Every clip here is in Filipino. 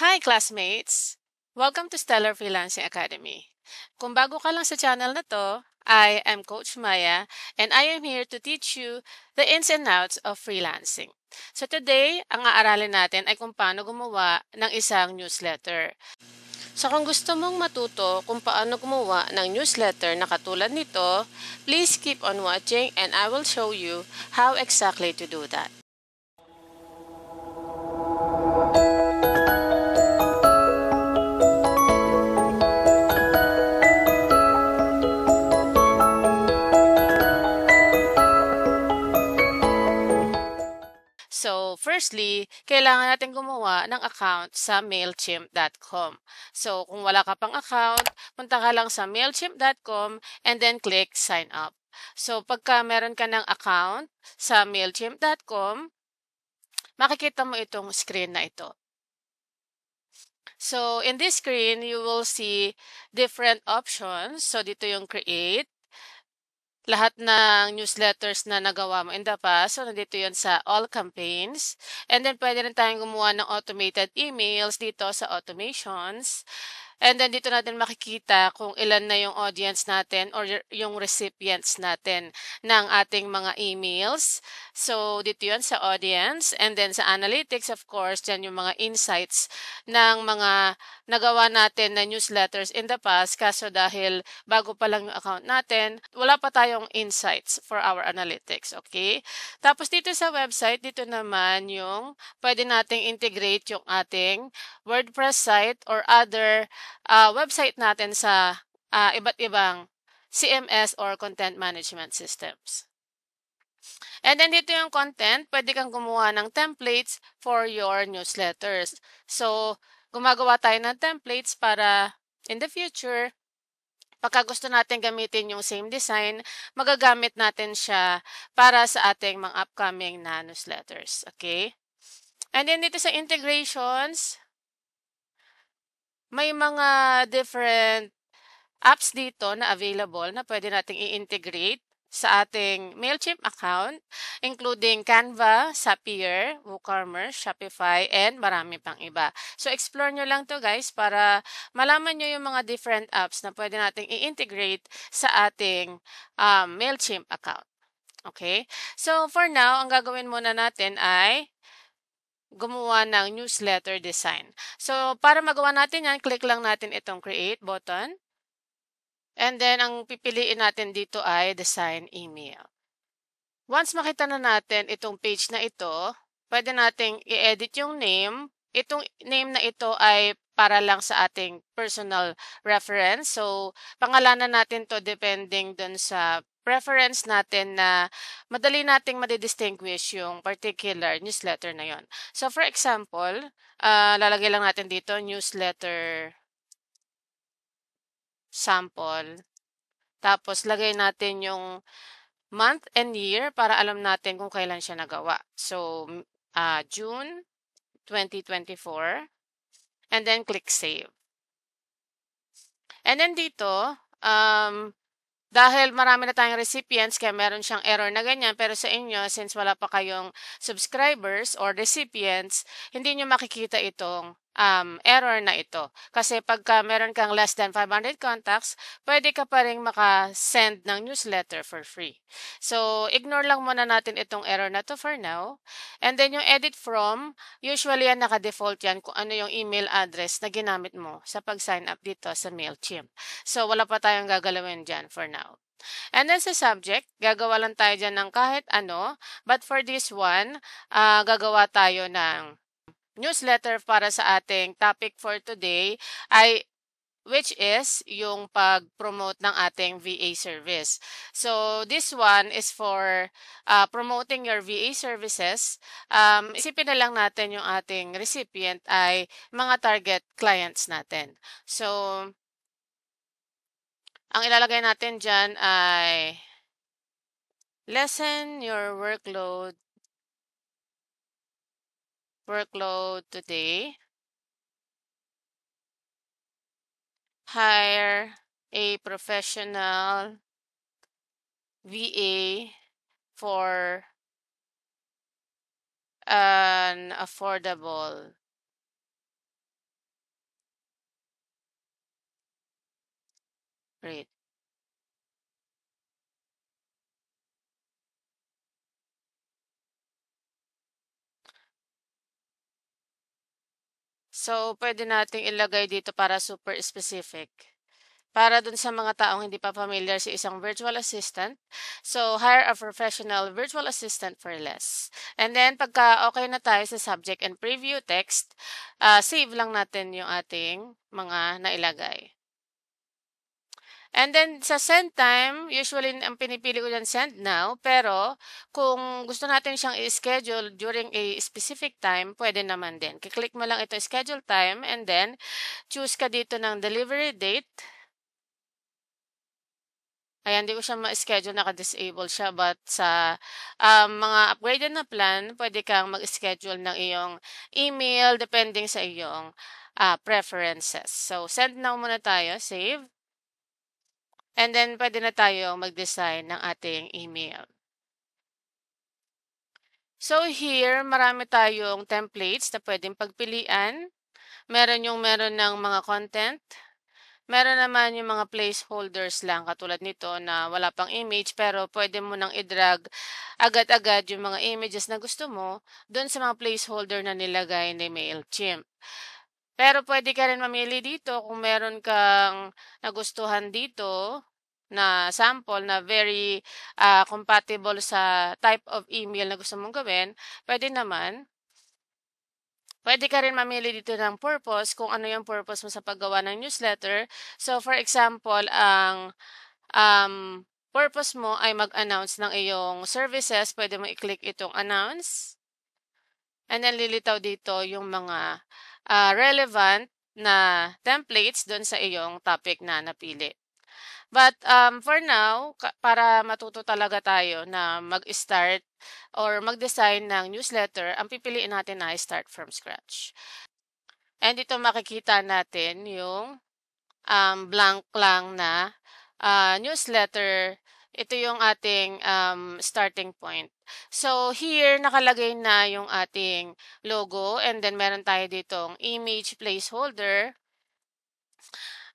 Hi classmates! Welcome to Stellar Freelancing Academy. Kung bago ka lang sa channel na to, I am Coach Maya and I am here to teach you the ins and outs of freelancing. So today, ang aaralin natin ay kung paano gumawa ng isang newsletter. So kung gusto mong matuto kung paano gumawa ng newsletter na katulad nito, please keep on watching and I will show you how exactly to do that. So, firstly, kailangan natin gumawa ng account sa MailChimp.com. So, kung wala ka pang account, punta ka lang sa MailChimp.com and then click sign up. So, pagka meron ka ng account sa MailChimp.com, makikita mo itong screen na ito. So, in this screen, you will see different options. So, dito yung create. Lahat ng newsletters na nagawa mo in the past. So, nandito yun sa all campaigns. And then, pwede rin tayong gumawa ng automated emails dito sa automations. And then, dito natin makikita kung ilan na yung audience natin or yung recipients natin ng ating mga emails. So, dito yun sa audience. And then, sa analytics, of course, dyan yung mga insights ng mga nagawa natin na newsletters in the past. Kaso dahil bago pa lang yung account natin, wala pa tayong insights for our analytics. Okay? Tapos, dito sa website, dito naman yung pwede nating integrate yung ating WordPress site or other website natin sa iba't ibang CMS or content management systems. And then dito yung content, pwede kang gumawa ng templates for your newsletters. So, gumagawa tayo ng templates para in the future, pagka gusto natin gamitin yung same design, magagamit natin siya para sa ating mga upcoming na newsletters. Okay? And then dito sa integrations, may mga different apps dito na available na pwede nating i-integrate sa ating MailChimp account, including Canva, Zapier, WooCommerce, Shopify, and marami pang iba. So, explore nyo lang to guys para malaman nyo yung mga different apps na pwede nating i-integrate sa ating MailChimp account. Okay? So, for now, ang gagawin muna natin ay gumawa ng newsletter design. So, para magawa natin yan, click lang natin itong create button. And then, ang pipiliin natin dito ay design email. Once makita na natin itong page na ito, pwede nating i-edit yung name. Itong name na ito ay para lang sa ating personal reference. So, pangalanan natin to depending dun sa preference natin na madali nating madidistinguish yung particular newsletter na yon. So, for example, lalagay lang natin dito newsletter sample. Tapos, lagay natin yung month and year para alam natin kung kailan siya nagawa. So, June 2024. And then, click Save. And then dito, dahil marami na tayong recipients, kaya meron siyang error na ganyan. Pero sa inyo, since wala pa kayong subscribers or recipients, hindi nyo makikita itong error na ito. Kasi pagka meron kang less than 500 contacts, pwede ka pa rin maka-send ng newsletter for free. So, ignore lang muna natin itong error na to for now. And then yung edit from, usually yan naka-default yan kung ano yung email address na ginamit mo sa pag-sign up dito sa MailChimp. So, wala pa tayong gagalawin dyan for now. And then sa subject, gagawa lang tayo dyan ng kahit ano. But for this one, gagawa tayo ng newsletter para sa ating topic for today which is yung pag-promote ng ating VA service. So, this one is for promoting your VA services. Isipin na lang natin yung ating recipient ay mga target clients natin. So, ang ilalagay natin dyan ay lessen your workload today. Hire a professional VA for an affordable Great. So, pwede nating ilagay dito para super specific. Para dun sa mga taong hindi pa familiar sa isang virtual assistant, so hire a professional virtual assistant for less. And then, pagka okay na tayo sa subject and preview text, save lang natin yung ating mga nailagay. And then, sa send time, usually ang pinipili ko dyan send now. Pero, kung gusto natin siyang i-schedule during a specific time, pwede naman din. Kiklik mo lang ito schedule time and then choose ka dito ng delivery date. Ayan, di ko siya ma-schedule, naka-disable siya. But sa mga upgraded na plan, pwede kang mag-schedule ng iyong email depending sa iyong preferences. So, send now muna tayo, save. And then, pwede na tayo mag-design ng ating email. So, here, marami tayong templates na pwedeng pagpilian. Meron ng mga content. Meron naman yung mga placeholders lang katulad nito na wala pang image pero pwede mo nang i-drag agad-agad yung mga images na gusto mo doon sa mga placeholder na nilagay ni MailChimp. Pero pwede ka rin mamili dito kung meron kang nagustuhan dito na sample na very compatible sa type of email na gusto mong gawin, pwede naman. Pwede ka rin mamili dito ng purpose kung ano yung purpose mo sa paggawa ng newsletter. So, for example, ang purpose mo ay mag-announce ng iyong services. Pwede mo i-click itong announce. And then, lilitaw dito yung mga relevant na templates doon sa iyong topic na napili. But for now, para matuto talaga tayo na mag-start or mag-design ng newsletter, ang pipiliin natin ay start from scratch. And dito makikita natin yung blank lang na newsletter. Ito yung ating starting point. So here, nakalagay na yung ating logo and then meron tayo ditong image placeholder.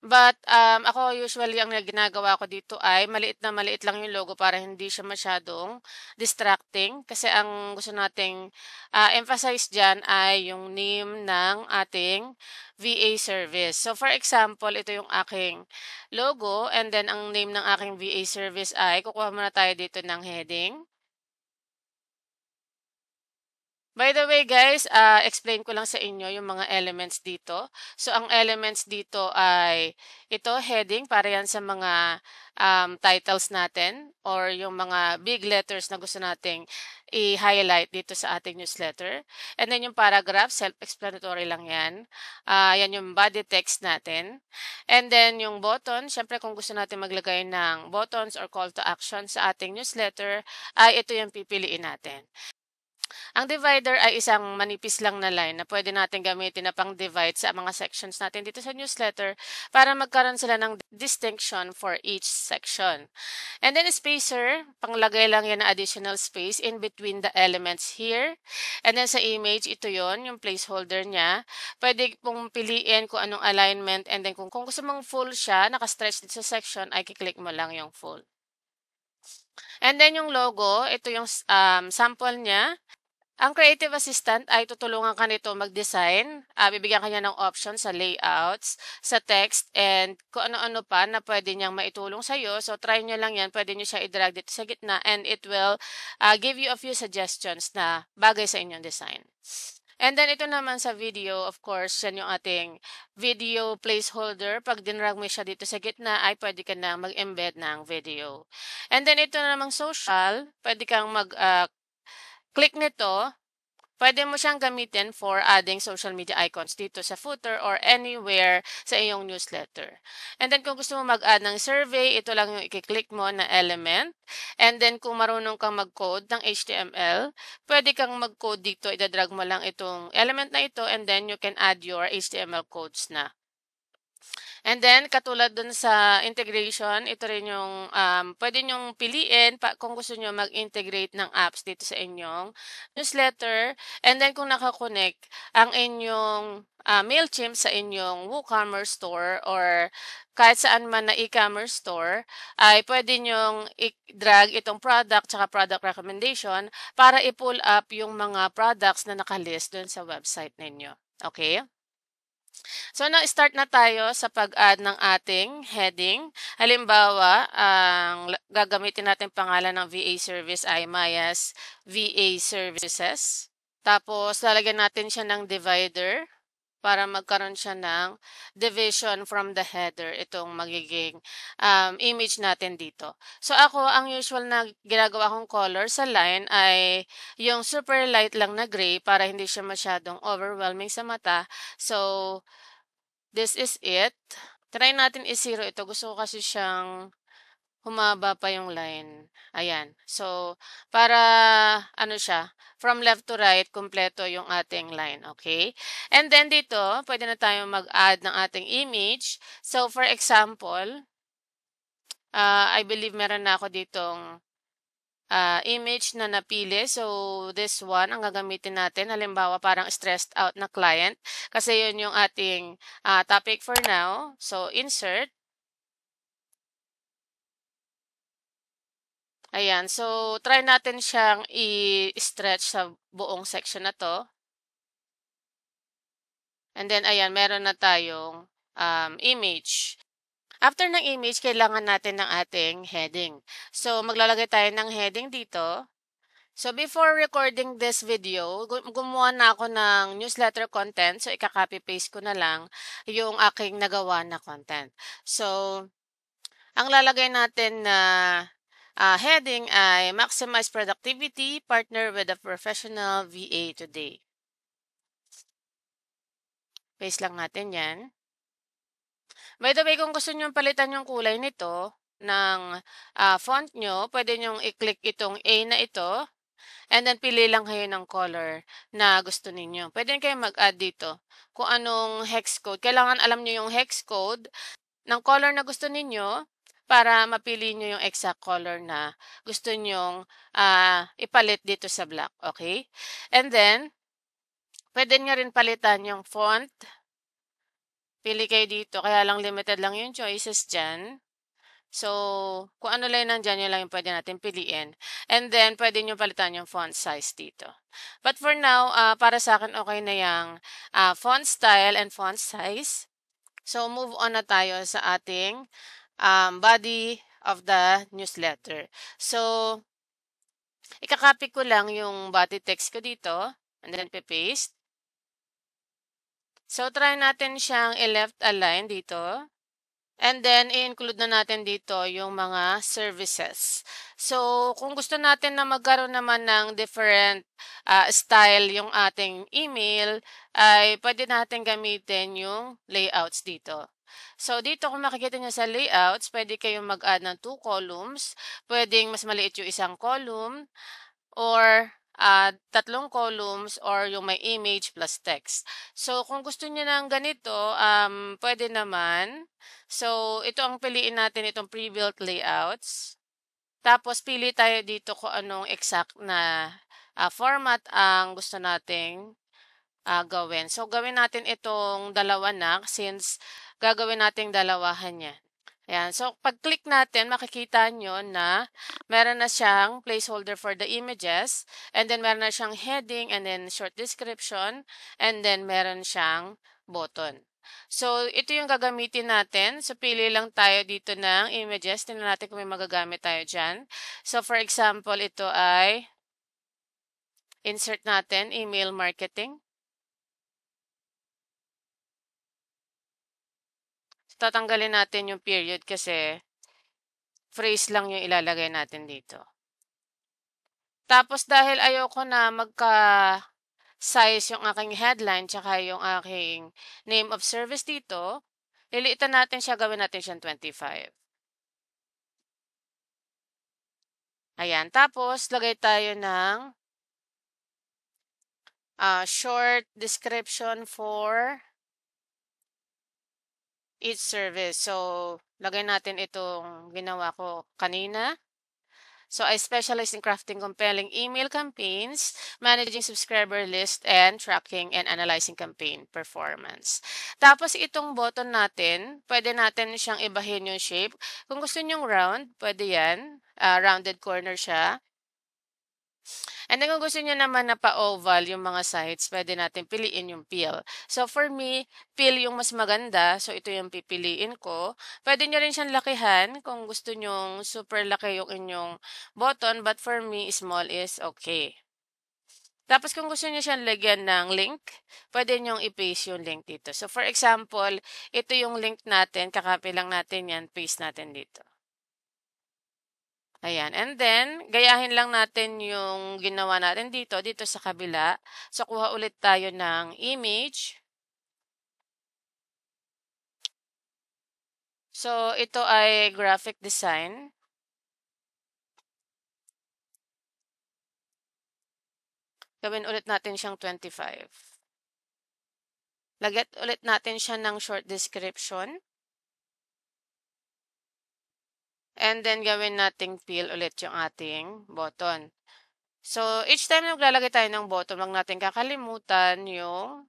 But ako usually ang ginagawa ko dito ay maliit lang yung logo para hindi siya masyadong distracting. Kasi ang gusto nating emphasize dyan ay yung name ng ating VA service. So for example, ito yung aking logo and then ang name ng aking VA service ay kukuha muna tayo dito ng heading. By the way guys, explain ko lang sa inyo yung mga elements dito. So ang elements dito ay ito, heading, para yan sa mga titles natin or yung mga big letters na gusto nating i-highlight dito sa ating newsletter. And then yung paragraph, self-explanatory lang yan. Yan yung body text natin. And then yung button, syempre kung gusto natin maglagay ng buttons or call to action sa ating newsletter, ay ito yung pipiliin natin. Ang divider ay isang manipis lang na line na pwede natin gamitin na pang-divide sa mga sections natin dito sa newsletter para magkaroon sila ng distinction for each section. And then spacer, panglagay lang yan na additional space in between the elements here. And then sa image, ito yon yung placeholder niya. Pwede pong piliin kung anong alignment and then kung gusto mong full siya, nakastretch dito sa section, ay kiklik mo lang yung full. And then yung logo, ito yung sample niya. Ang creative assistant ay tutulungan ka nito mag-design. Bibigyan ka niya ng option sa layouts, sa text, and kung ano-ano pa na pwede niyang maitulong sa iyo. So, try nyo lang yan. Pwede nyo siya i-drag dito sa gitna and it will give you a few suggestions na bagay sa inyong design. And then, ito naman sa video, of course, yan yung ating video placeholder. Pag dinrag mo siya dito sa gitna, ay pwede ka na mag-embed ng video. And then, ito namang social. Pwede kang click nito, pwede mo siyang gamitin for adding social media icons dito sa footer or anywhere sa iyong newsletter. And then kung gusto mo mag-add ng survey, ito lang yung i-click mo na element. And then kung marunong kang mag-code ng HTML, pwede kang mag-code dito, idadrag mo lang itong element na ito and then you can add your HTML codes na. And then, katulad dun sa integration, ito rin yung pwede nyong piliin kung gusto nyo mag-integrate ng apps dito sa inyong newsletter. And then, kung nakakonect ang inyong MailChimp sa inyong WooCommerce store or kahit saan man na e-commerce store, ay pwede nyong i-drag itong product tsaka product recommendation para i-pull up yung mga products na nakalist dun sa website ninyo. Okay? So, na-start na tayo sa pag-add ng ating heading. Halimbawa, ang gagamitin natin pangalan ng VA service ay Maya's VA Services. Tapos, lalagyan natin siya ng divider para magkaroon siya ng division from the header, itong magiging image natin dito. So ako, ang usual na ginagawa kong color sa line ay yung super light lang na gray para hindi siya masyadong overwhelming sa mata. So, this is it. Try natin i-zero ito. Gusto ko kasi siyang humaba pa yung line. Ayan. So, para ano siya, from left to right, kumpleto yung ating line. Okay? And then dito, pwede na tayo mag-add ng ating image. So, for example, I believe meron na ako ditong image na napili. So, this one ang gagamitin natin. Halimbawa, parang stressed out na client. Kasi yun yung ating topic for now. So, insert. Ayan. So, try natin siyang i-stretch sa buong section na to. And then, ayan, meron na tayong image. After ng image, kailangan natin ng ating heading. So, maglalagay tayo ng heading dito. So, before recording this video, gumawa na ako ng newsletter content. So, ika-copy-paste ko na lang yung aking nagawa na content. So, ang lalagay natin na heading ay Maximize Productivity, Partner with a Professional VA Today. Paste lang natin yan. By the way, kung gusto nyo palitan yung kulay nito ng font nyo, pwede nyo i-click itong A na ito. And then, pili lang kayo ng color na gusto ninyo. Pwede kayo mag-add dito kung anong hex code. Kailangan alam nyo yung hex code ng color na gusto ninyo para mapili nyo yung exact color na gusto nyong ipalit dito sa black. Okay? And then, pwede nyo rin palitan yung font. Pili kayo dito. Kaya lang limited lang yung choices dyan. So, kung ano lang nandyan, yun lang yung pwede natin piliin. And then, pwede nyo palitan yung font size dito. But for now, para sa akin, okay na yung font style and font size. So, move on na tayo sa ating body of the newsletter. So, ikakopy ko lang yung body text ko dito. And then, paste. So, try natin siyang i-left align dito. And then, i-include na natin dito yung mga services. So, kung gusto natin na magkaroon naman ng different style yung ating email, ay pwede natin gamitin yung layouts dito. So, dito kung makikita nyo sa layouts, pwede kayong mag-add ng 2 columns. Pwedeng mas maliit yung isang column or 3 columns or yung may image plus text. So, kung gusto niyo ng ganito, pwede naman. So, ito ang piliin natin, itong pre-built layouts. Tapos, pili tayo dito kung anong exact na format ang gusto nating gawin. So, gawin natin itong dalawa na since gagawin nating dalawahan yan. Ayan. So, pag-click natin, makikita nyo na meron na siyang placeholder for the images, and then meron na siyang heading, and then short description, and then meron siyang button. So, ito yung gagamitin natin. So, pili lang tayo dito ng images. Tingnan natin kung may magagamit tayo dyan. So, for example, ito ay insert natin, email marketing. Tatanggalin natin yung period kasi phrase lang yung ilalagay natin dito. Tapos dahil ayoko na magka-size yung aking headline tsaka yung aking name of service dito, liliitan natin siya, gawin natin siyang 25. Ayan. Tapos lagay tayo ng short description for each service. So, lagay natin itong ginawa ko kanina. So, I specialize in crafting compelling email campaigns, managing subscriber list, and tracking and analyzing campaign performance. Tapos, itong button natin, pwede natin siyang ibahin yung shape. Kung gusto nyong round, pwede yan. Rounded corner siya. And then kung gusto niyo naman na pa-oval yung mga sides, pwede natin piliin yung peel. So for me, peel yung mas maganda. So ito yung pipiliin ko. Pwede niyo rin siyang lakihan kung gusto nyong super laki yung inyong button. But for me, small is okay. Tapos kung gusto niyo siyang lagyan ng link, pwede niyong i-paste yung link dito. So for example, ito yung link natin. Kakopy lang natin yan. Paste natin dito. Ayan. And then, gayahin lang natin yung ginawa natin dito sa kabila. So, kuha ulit tayo ng image. So, ito ay graphic design. Gawin ulit natin siyang 25. Lagyan ulit natin siya ng short description. And then, gawin nating fill ulit yung ating button. So, each time na maglalagay tayo ng button, wag natin kakalimutan yung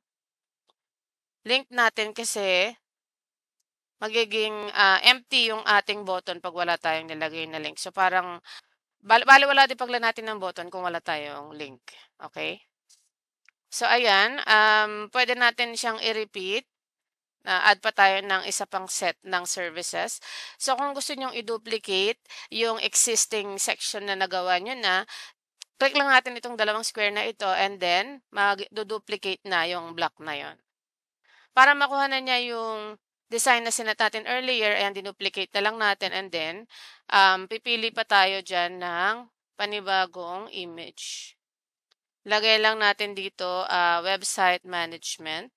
link natin kasi magiging empty yung ating button pag wala tayong nilagay na link. So, parang baliwala din pagla natin ng button kung wala tayong link. Okay? So, ayan. Pwede natin siyang i-repeat. Add pa tayo ng isa pang set ng services. So, kung gusto nyong i-duplicate yung existing section na nagawa nyo na, click lang natin itong dalawang square na ito and then mag-duplicate na yung block na yon. Para makuha na niya yung design na sinet natin earlier, ayan, dinuplicate na lang natin and then pipili pa tayo dyan ng panibagong image. Lagay lang natin dito website management.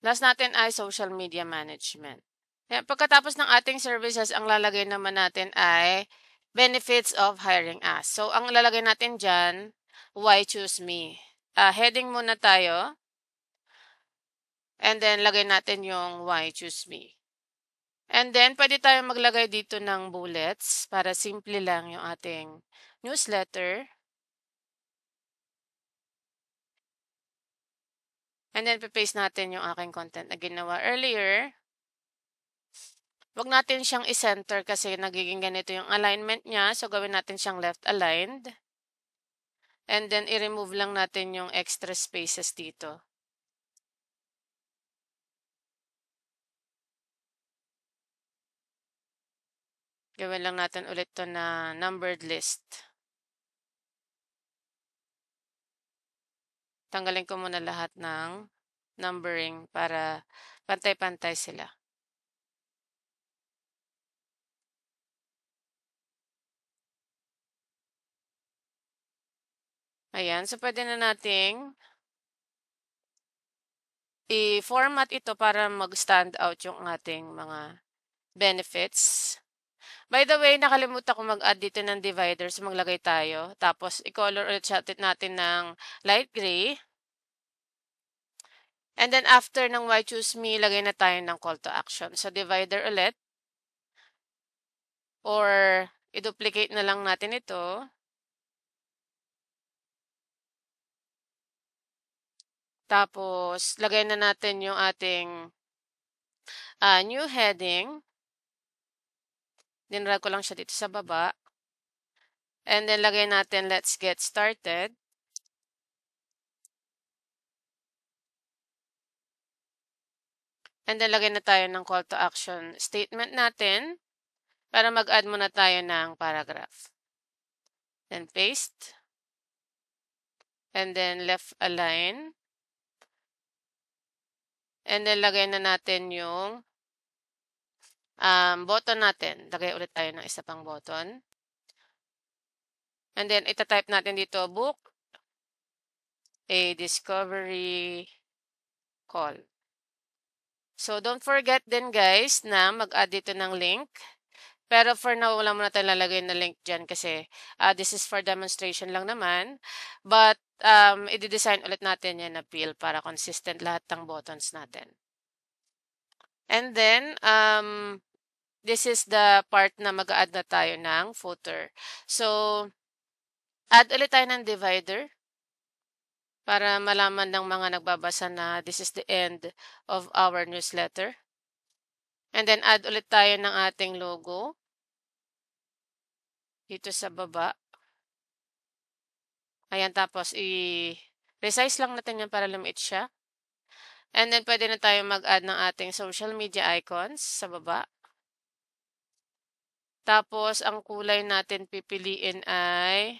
Last natin ay social media management. Ayan, pagkatapos ng ating services, ang lalagay naman natin ay benefits of hiring us. So, ang lalagay natin dyan, why choose me? Heading muna tayo. And then, lagay natin yung why choose me. And then, pwede tayo maglagay dito ng bullets para simple lang yung ating newsletter. And then, paste natin yung aking content na ginawa earlier. Huwag natin siyang i-center kasi nagiging ganito yung alignment niya. So, gawin natin siyang left-aligned. And then, i-remove lang natin yung extra spaces dito. Gawin lang natin ulit to na numbered list. Tanggalin ko muna lahat ng numbering para pantay-pantay sila. Ayan. So, pwede na nating i-format ito para mag-stand out yung ating mga benefits. By the way, nakalimutan ko mag-add dito ng divider. So, maglagay tayo. Tapos, i-color ulit natin ng light gray. And then, after ng why choose me, lagay na tayo ng call to action. So, divider ulit. Or, i-duplicate na lang natin ito. Tapos, lagay na natin yung ating new heading. Dinrag ko lang siya dito sa baba. And then, lagay natin, let's get started. And then, lagay na tayo ng call to action statement natin para mag-add muna tayo ng paragraph. Then, paste. And then, left align. And then, lagay na natin yung button natin. Lagay ulit tayo ng isa pang button. And then, itatype natin dito, book a discovery call. So, don't forget din guys na mag-add dito ng link. Pero for now, wala muna tayong lalagay na link dyan kasi this is for demonstration lang naman. But, i-design ulit natin yan na field para consistent lahat ng buttons natin. And then, this is the part na mag-add na tayo ng footer. So, add ulit tayo ng divider para malaman ng mga nagbabasa na this is the end of our newsletter. And then, add ulit tayo ng ating logo dito sa baba. Ayan, tapos i-resize lang natin yan para lumiit siya. And then, pwede na tayo mag-add ng ating social media icons sa baba. Tapos, ang kulay natin pipiliin ay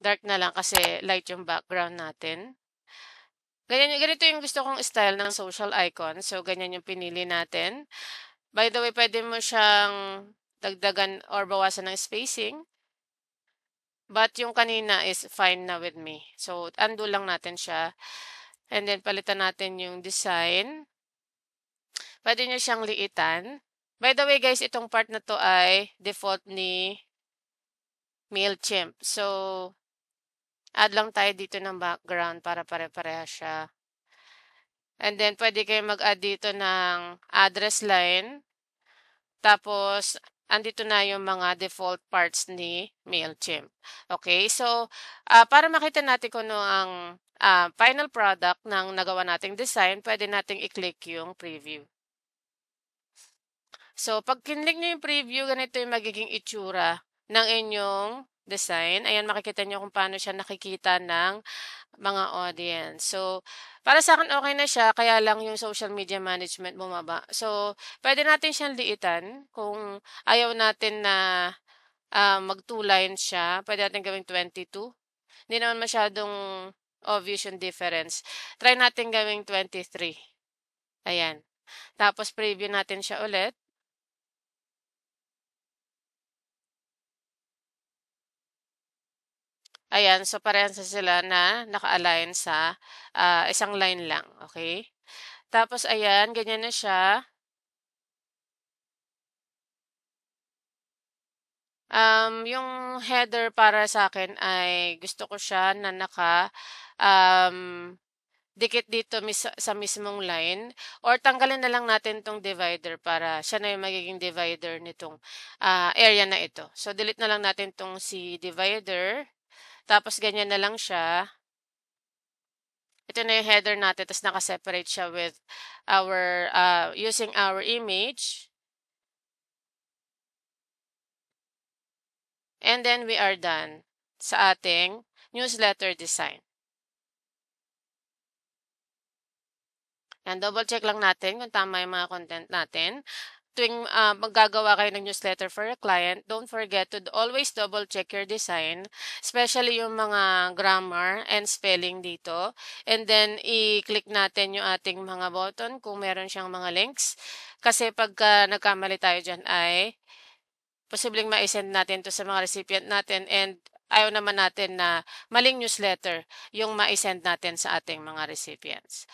dark na lang kasi light yung background natin. Ganito yung gusto kong style ng social icon. So, ganyan yung pinili natin. By the way, pwede mo siyang dagdagan or bawasan ng spacing. But yung kanina is fine na with me. So, undo lang natin siya. And then, palitan natin yung design. Pwede nyo siyang liitan. By the way, guys, itong part na to ay default ni MailChimp. So, add lang tayo dito ng background para pare-pareha siya. And then, pwede kayo mag-add dito ng address line. Tapos, andito na yung mga default parts ni MailChimp. Okay, so, para makita natin kung ano ang final product ng nagawa nating design, pwede nating i-click yung preview. So, pag kinlik nyo yung preview, ganito yung magiging itsura ng inyong design. Ayan, makikita nyo kung paano siya nakikita ng mga audience. So, para sa akin okay na siya, kaya lang yung social media management bumaba. So, pwede natin siyang liitan kung ayaw natin na mag 2 lines siya. Pwede natin gawing 22. Hindi naman masyadong obvious yung difference. Try natin gawing 23. Ayan. Tapos, preview natin siya ulit. Ayan, so parehas na sila na naka-align sa isang line lang, okay? Tapos ayan, ganyan na siya. Yung header para sa akin ay gusto ko siya na dikit dito sa mismong line or tanggalin na lang natin tong divider para siya na yung magiging divider nitong area na ito. So, delete na lang natin tong si divider. Tapos, ganyan na lang siya. Ito na yung header natin, tapos nakaseparate siya with using our image. And then we are done sa ating newsletter design. And double check lang natin kung tama yung mga content natin. Tuwing maggagawa kayo ng newsletter for a client, don't forget to always double check your design, especially yung mga grammar and spelling dito. And then, i-click natin yung ating mga button kung meron siyang mga links. Kasi pagka nagkamali tayo dyan ay posibleng ma-send natin to sa mga recipient natin and ayaw naman natin na maling newsletter yung ma-send natin sa ating mga recipients.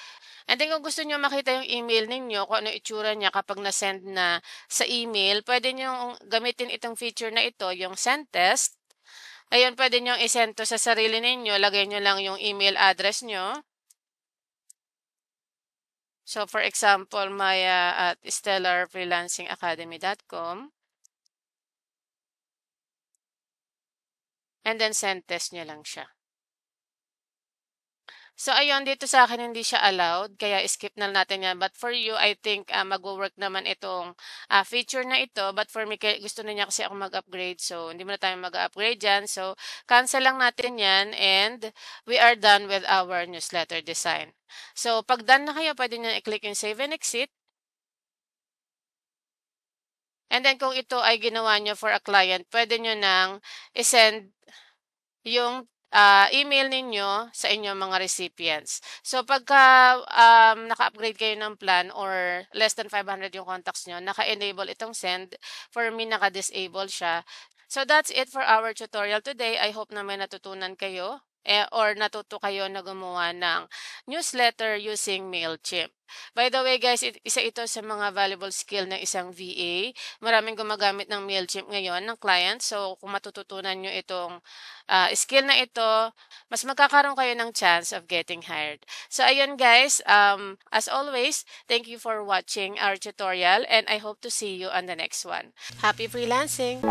And then kung gusto niyo makita yung email ninyo, kung ano itsura niya kapag na-send na sa email, pwede niyo gamitin itong feature na ito, yung send test. Ayun, pwede niyo i-send to sa sarili ninyo. Lagay niyo lang yung email address niyo. So, for example, maya at stellarfreelancingacademy.com. And then send test niyo lang siya. So, ayun, dito sa akin hindi siya allowed, kaya skip na natin yan. But for you, I think mag-work naman itong feature na ito. But for me, gusto na niya kasi ako mag-upgrade. So, hindi mo na tayo mag-upgrade dyan. So, cancel lang natin yan and we are done with our newsletter design. So, pag done na kayo, pwede nyo i-click yung save and exit. And then, kung ito ay ginawa nyo for a client, pwede nyo nang i-send yung email ninyo sa inyong mga recipients. So, pagka naka-upgrade kayo ng plan or less than 500 yung contacts nyo, naka-enable itong send. For me, naka-disable siya. So, that's it for our tutorial today. I hope na may natutunan kayo. or natuto kayo na gumawa ng newsletter using MailChimp. By the way guys, isa ito sa mga valuable skill ng isang VA. Maraming gumagamit ng MailChimp ngayon ng client. So kung matututunan nyo itong skill na ito, mas magkakaroon kayo ng chance of getting hired. So ayun guys, as always, thank you for watching our tutorial and I hope to see you on the next one. Happy freelancing!